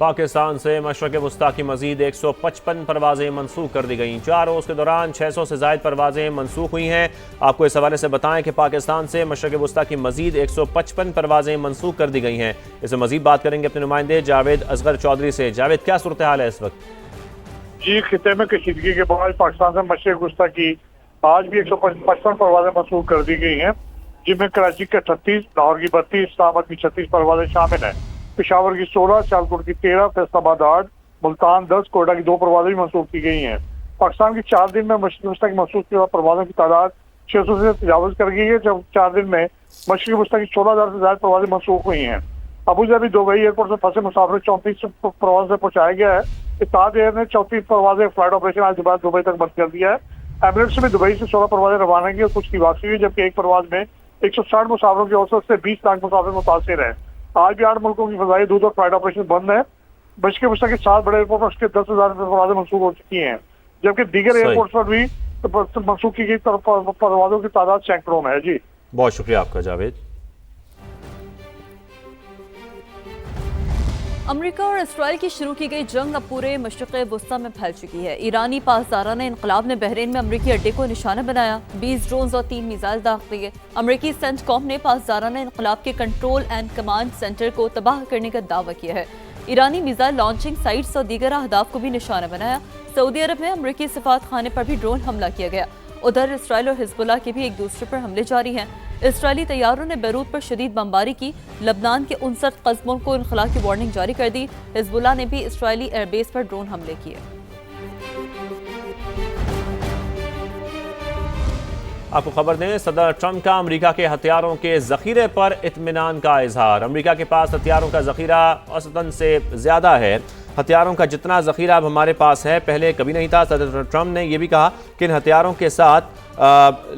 पाकिस्तान से मशरक़ वस्ता की मजीद 155 परवाज़ें मनसूख कर दी गई। 4 रोज़ के दौरान 600 से ज़ायद परवाज़ें मनसूख हुई हैं। आपको इस हवाले से बताएं कि पाकिस्तान से मशरक़ वस्ता की मजीद 155 परवाज़ें मनसूख कर दी गई हैं। इससे मजीद बात करेंगे अपने नुमाइंदे जावेद असगर चौधरी से। जावेद, क्या सूरत हाल है इस वक्त? जी, खिते में कशीदगी के बाद पाकिस्तान से मशरक़ वस्ता की आज भी 155 परवाज़ें मनसूख कर दी गई हैं, जिनमें कराची के 38, लाहौर की 32, इस्लामाबाद की 36 परवाज़ें शामिल हैं। पेशावर की 16, सियालकोट की 13, फैसलाबाद 8, मुल्तान 10, कोयटा की 2 परवाज़ें भी मनसूख की गई हैं। पाकिस्तान की 4 दिन में मशरक़ वस्ता की मनसूख की परवाज़ों की तादाद 600 से तजावज़ कर गई है, जब 4 दिन में मशरक़ वस्ता की 16,000 से ज़्यादा परवाज़ें मनसूख हुई हैं। अबू धाबी दुबई एयरपोर्ट से फंसे मुसाफिर 34 परवाज़ से पहुंचाया गया है। इत्तेहाद एयर ने 34 परवाज़ें फ्लाइट ऑपरेशन आज दोपहर दुबई तक बंद कर दिया है। एमिरेट्स में दुबई से 16 परवाज़ें रवाना की और कुछ की वापसी हुई, जबकि एक परवाज़ में 160 मुसाफिरों की औसत से 20 लाख मुसाफिर मुतासिर हैं। आज भी 8 मुल्कों की फजाई दूध और फ्लाइट ऑपरेशन बंद है। मशरक़ वस्ता के 7 बड़े एयरपोर्ट पर उसके 10,000 परवाज़ें मनसूख हो चुकी हैं, जबकि दीगर एयरपोर्ट पर भी मनसूख की गई परवाज़ों की तादाद सैकड़ों में है। जी, बहुत शुक्रिया आपका जावेद। अमेरिका और इसराइल की शुरू की गई जंग अब पूरे मशरिक़ वस्ता में फैल चुकी है। ईरानी पासदाराना इनकलाब ने बहरीन में अमरीकी अड्डे को निशाना बनाया, 20 ड्रोन और 3 मिसाइल दाग दिए। अमरीकी सेंटकॉम ने पासदाराना इनकलाब के कंट्रोल एंड कमांड सेंटर को तबाह करने का दावा किया है। ईरानी मिसाइल लॉन्चिंग साइट्स और दीगर अहदाफ को भी निशाना बनाया। सऊदी अरब में अमरीकी सफारत खाने पर भी ड्रोन हमला किया गया। उधर इसराइल और हिजबुल्लाह के भी एक दूसरे पर हमले जारी हैं। इसराइली तैयारों ने बैरूत पर शदीद बमबारी की। लबनान के 59 कस्बों को इनखला की वार्निंग जारी कर दी। हिजबुल्लाह ने भी इसराइली एयरबेस पर ड्रोन हमले किए। आपको खबर दें, सदर ट्रंप का अमेरिका के हथियारों के जखीरे पर इत्मीनान का इजहार। अमेरिका के पास हथियारों का जखीरा औसतन से ज्यादा है। हथियारों का जितना जखीरा अब हमारे पास है पहले कभी नहीं था। सदर ट्रंप ने यह भी कहा कि इन हथियारों के साथ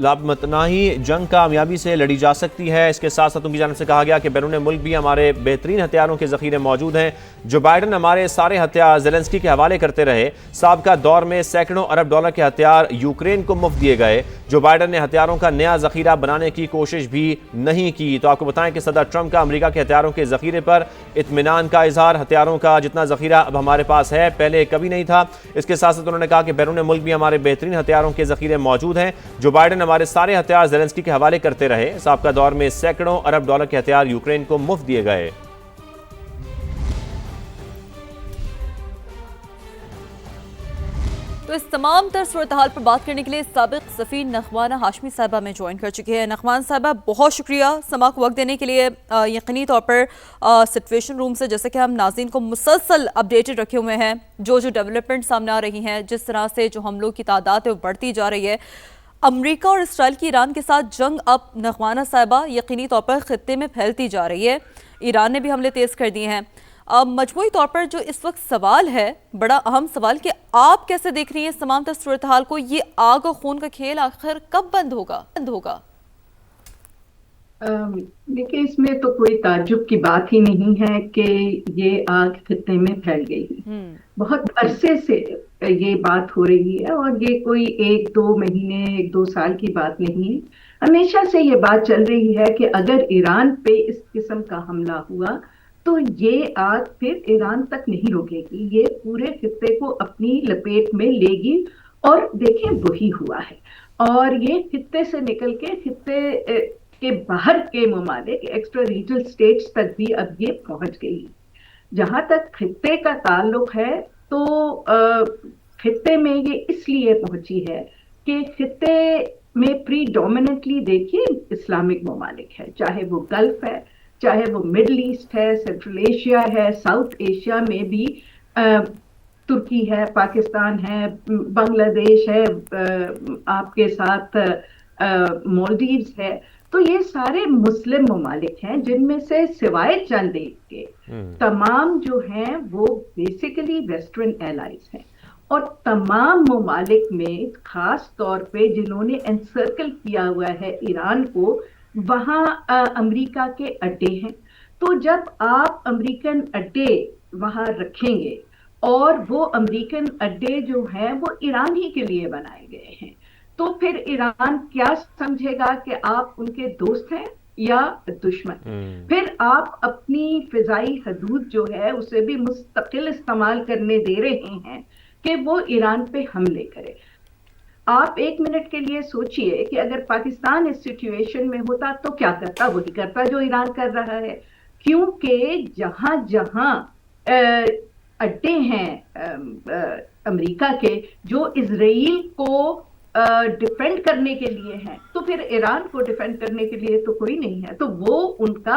लामतनाही जंग कामयाबी से लड़ी जा सकती है। इसके साथ साथ उनकी जानिब से कहा गया कि बैरून मुल्क भी हमारे बेहतरीन हथियारों के जखीरे मौजूद हैं। जो बाइडन हमारे सारे हथियार ज़ेलेंस्की के हवाले करते रहे। साबिका दौर में सैकड़ों अरब डॉलर के हथियार यूक्रेन को मुफ्त दिए गए। जो बाइडन ने हथियारों का नया जखीरा बनाने की कोशिश भी नहीं की। तो आपको बताएं कि सदर ट्रंप का अमेरिका के हथियारों के जखीरे पर इत्मीनान का इजहार। हथियारों का जितना जखीरा अब हमारे पास है पहले कभी नहीं था। इसके साथ साथ उन्होंने कहा कि बैरून मुल्क भी हमारे बेहतरीन हथियारों के जखीरे मौजूद हैं। जो बाइडन हमारे सारे हथियार ज़ेलेंस्की के हवाले करते रहे। साबिका दौर में सैकड़ों अरब डॉलर के हथियार यूक्रेन को मुफ्त दिए गए। तो इस तमाम तर सूरत हाल पर बात करने के लिए साबिक सफ़ीर नखवाना हाशमी साहबा में ज्वाइन कर चुकी है। नखवान साहबा, बहुत शुक्रिया समा को वक्त देने के लिए। यकीनी तौर पर सिचुएशन रूम से जैसे कि हम नाज़रीन को मुसलसल अपडेटेड रखे हुए हैं, जो डेवलपमेंट सामने आ रही हैं, जिस तरह से जो हमलों की तादाद है वो बढ़ती जा रही है। अमेरिका और इसराइल की ईरान के साथ जंग अब नखवाना साहबा यकीनी तौर पर खित्ते में फैलती जा रही है। ईरान ने भी हमले तेज़ कर दिए हैं। मजमूई तौर पर जो इस वक्त सवाल है, बड़ा अहम सवाल, कि आप कैसे देख रही हैं इस तमाम तर सूरत हाल को? ये आग और खून का खेल आखिर कब बंद होगा? देखिए, इसमें तो कोई ताज्जुब की बात ही नहीं है कि ये आग खित्ते में फैल गई। बहुत अरसे से ये बात हो रही है और ये कोई 1-2 महीने 1-2 साल की बात नहीं है। हमेशा से ये बात चल रही है कि अगर ईरान पे इस किस्म का हमला हुआ तो ये आग फिर ईरान तक नहीं रुकेगी, ये पूरे खित्ते को अपनी लपेट में लेगी। और देखिए, वही हुआ है। और ये खित्ते से निकल के खित्ते के बाहर के ममालिक, एक्स्ट्रा रीजनल स्टेट्स तक भी अब ये पहुंच गई। जहां तक खित्ते का ताल्लुक है तो खित्ते में ये इसलिए पहुंची है कि खित्ते में प्रीडोमिनेंटली देखिए इस्लामिक ममालिक है, चाहे वो गल्फ है, चाहे वो मिडल ईस्ट है, सेंट्रल एशिया है, साउथ एशिया में भी तुर्की है, पाकिस्तान है, बांग्लादेश है, आपके साथ मालदीव्स है। तो ये सारे मुस्लिम ममालिक हैं, जिनमें से सिवाय चंद एक के तमाम जो हैं वो बेसिकली वेस्टर्न एलाइज हैं। और तमाम ममालिक में खास तौर पे जिन्होंने एनसर्कल किया हुआ है ईरान को, वहाँ अमेरिका के अड्डे हैं। तो जब आप अमेरिकन अड्डे वहाँ रखेंगे, और वो अमेरिकन अड्डे जो हैं वो ईरान ही के लिए बनाए गए हैं, तो फिर ईरान क्या समझेगा कि आप उनके दोस्त हैं या दुश्मन। फिर आप अपनी फिजाई हदूद जो है उसे भी मुस्तकिल इस्तेमाल करने दे रहे हैं कि वो ईरान पे हमले करे। आप एक मिनट के लिए सोचिए कि अगर पाकिस्तान इस सिचुएशन में होता तो क्या करता? वही करता जो ईरान कर रहा है, क्योंकि जहां जहां अड्डे हैं अमेरिका के जो इजराइल को डिफेंड करने के लिए हैं, तो फिर ईरान को डिफेंड करने के लिए तो कोई नहीं है। तो वो उनका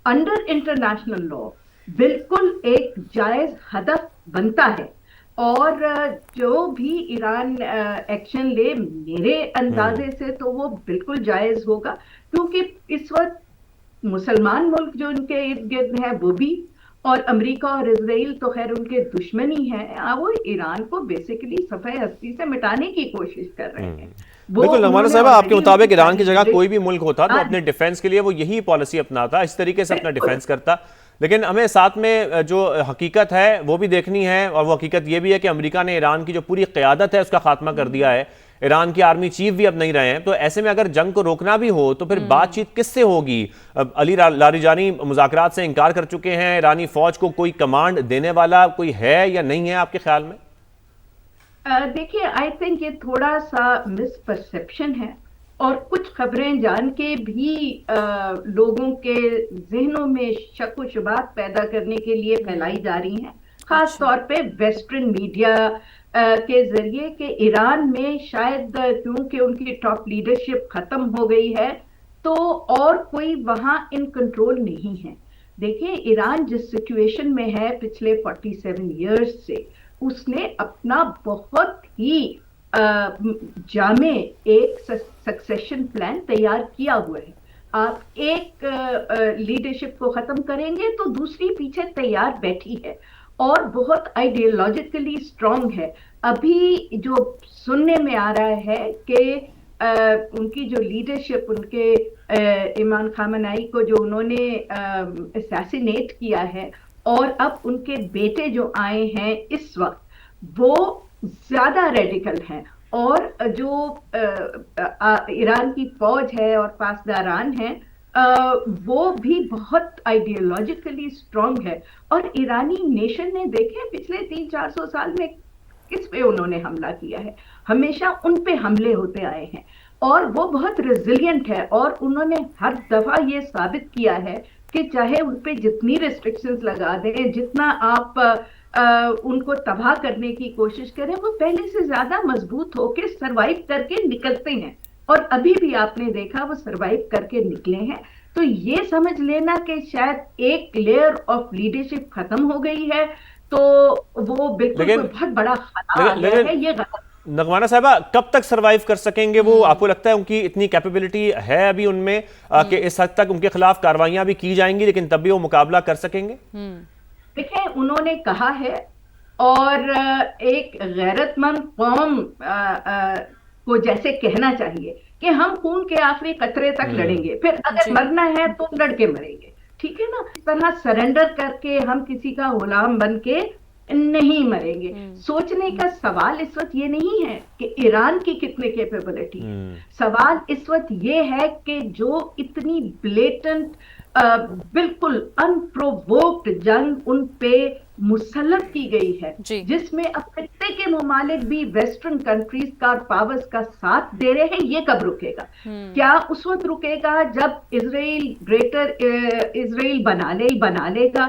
अंडर इंटरनेशनल लॉ बिल्कुल एक जायज हदफ बनता है। और जो भी ईरान एक्शन ले, मेरे अंदाजे से तो वो बिल्कुल जायज होगा, क्योंकि इस वक्त मुसलमान मुल्क जो उनके इर्द गिर्द है वो भी, और अमेरिका और इजराइल तो खैर उनके दुश्मन ही हैं। वो ईरान को बेसिकली सफाई हस्ती से मिटाने की कोशिश कर रहे हैं। बिल्कुल नगमाना साहब, आपके मुताबिक ईरान की जगह कोई भी मुल्क होता तो अपने डिफेंस के लिए वो यही पॉलिसी अपनाता, इस तरीके से अपना डिफेंस करता। लेकिन हमें साथ में जो हकीकत है वो भी देखनी है, और वो हकीकत ये भी है कि अमेरिका ने ईरान की जो पूरी क़यादत है उसका खात्मा कर दिया है। ईरान की आर्मी चीफ भी अब नहीं रहे हैं, तो ऐसे में अगर जंग को रोकना भी हो तो फिर बातचीत किससे होगी? अली लारिजानी मुज़ाकरात से इनकार कर चुके हैं। ईरानी फौज को कोई कमांड देने वाला कोई है या नहीं है आपके ख्याल में? देखिए, आई थिंक ये थोड़ा सा मिसपरसेप्शन है, और कुछ खबरें जान के भी लोगों के जहनों में शक व शुबात पैदा करने के लिए फैलाई जा रही हैं, खास तौर पे वेस्टर्न मीडिया के जरिए, कि ईरान में शायद क्योंकि उनकी टॉप लीडरशिप खत्म हो गई है तो और कोई वहां इन कंट्रोल नहीं है। देखिए, ईरान जिस सिचुएशन में है पिछले 47 इयर्स से, उसने अपना बहुत ही जामे एक सक्सेशन प्लान तैयार किया हुआ है। आप एक लीडरशिप को खत्म करेंगे तो दूसरी पीछे तैयार बैठी है, और बहुत आइडियोलॉजिकली स्ट्रांग है। अभी जो सुनने में आ रहा है कि उनकी जो लीडरशिप, उनके इमाम खामेनी को जो उन्होंने असैसिनेट किया है, और अब उनके बेटे जो आए हैं इस वक्त, वो ज्यादा रेडिकल हैं, और जो ईरान की फौज है और पासदारान है वो भी बहुत आइडियोलॉजिकली स्ट्रांग है। और ईरानी नेशन ने देखे पिछले 300-400 साल में किस पे उन्होंने हमला किया है, हमेशा उन पे हमले होते आए हैं, और वो बहुत रेजिलियंट है। और उन्होंने हर दफा ये साबित किया है कि चाहे उन पे जितनी रिस्ट्रिक्शंस लगा दें, जितना आप उनको तबाह करने की कोशिश करें, वो पहले से ज्यादा मजबूत होकर सरवाइव करके निकलते हैं। और अभी भी आपने देखा वो सरवाइव करके निकले हैं। तो ये समझ लेना कि शायद एक लेयर ऑफ लीडरशिप खत्म हो गई है, तो वो बिल्कुल बहुत बड़ा खतरा है, ये गलत। नगमाना साहबा, कब तक सरवाइव कर सकेंगे वो? आपको लगता है उनकी इतनी कैपेबिलिटी है अभी उनमें कि इस हद तक उनके खिलाफ कार्रवाइयां भी की जाएंगी लेकिन तब भी वो मुकाबला कर सकेंगे? देखिए, उन्होंने कहा है, और एक गैरतमंद कौम को जैसे कहना चाहिए कि हम खून के आखिरी कतरे तक लड़ेंगे, फिर अगर मरना है तो लड़के मरेंगे, ठीक है ना? इस तरह सरेंडर करके हम किसी का गुलाम बन के नहीं मरेंगे। सोचने का सवाल इस वक्त ये नहीं है कि ईरान की कितनी कैपेबिलिटी है, सवाल इस वक्त ये है कि जो इतनी ब्लेटेंट बिल्कुल अनप्रोवोक्ड जंग उन पे मुसल्लत की गई है, जिसमें अब खत्ते के ममालिक भी वेस्टर्न कंट्रीज का और पावर्स का साथ दे रहे हैं, ये कब रुकेगा? क्या उस वक्त रुकेगा जब इजराइल ग्रेटर इजराइल बना लेगा,